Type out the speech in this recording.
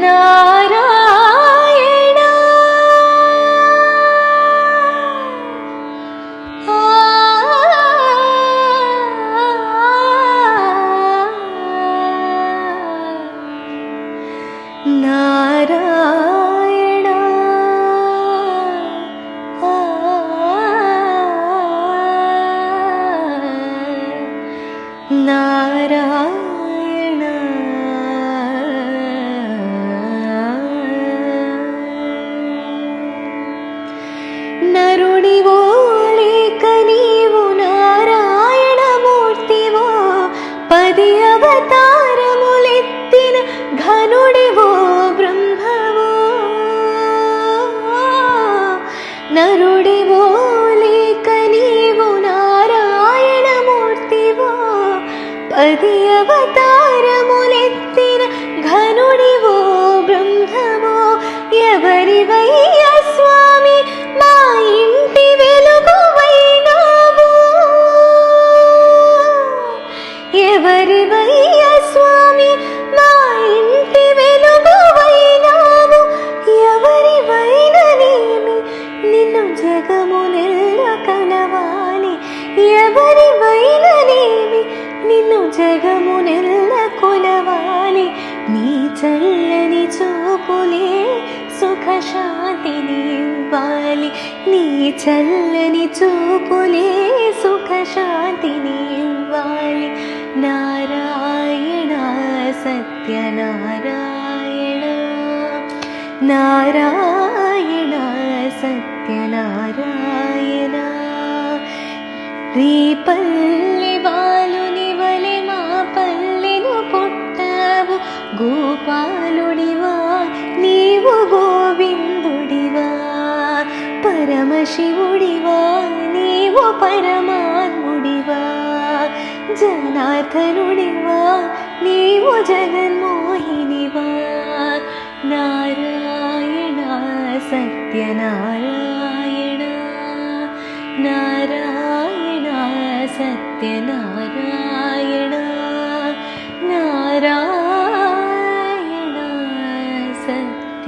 నారాయణ నారాయణ నారాయణ నరుడివో లేక నీవు నారాయణమూర్తివో 10 అవతారములెత్తిన ఘనుడివో బ్రహ్మవో నరుడివో లేక నీవు నారాయణమూర్తివో 10 అవతారములెత్తిన ఘనుడివో బ్రహ్మవో ఎవరివయ్యా స్వామి మా ఇంటి వెలుగువైనావు ఎవరివయ్యా స్వామి మా ఇంటి వెలుగువైనావు ఎవరివైననేమి నిన్ను జగమునెల్ల కలవాలి ఎవరివైననేమి నిన్ను జగమునెల్ల కొలవాలి నీ చల్లని చూపులే సుఖ శాంతిని ఇవ్వాలి నీ చల్లని చూపులే సుఖ శాంతిని ఇవ్వాలి నారాయణ సత్యనారాయణ నారాయణ సత్యనారాయణ రేపల్లి బాలుని వలె మా పల్లెను పుట్టావు గోపాలుడివా నీవు గోవిందుడివా పరమశివుడివా నీవు పరమాత్ముడివా జనార్దనుడివా నీవు జగన్మోహినివా నారాయణ సత్యనారాయణ నారాయణ సత్యనారాయణ నారాయణ సత్యనారాయణ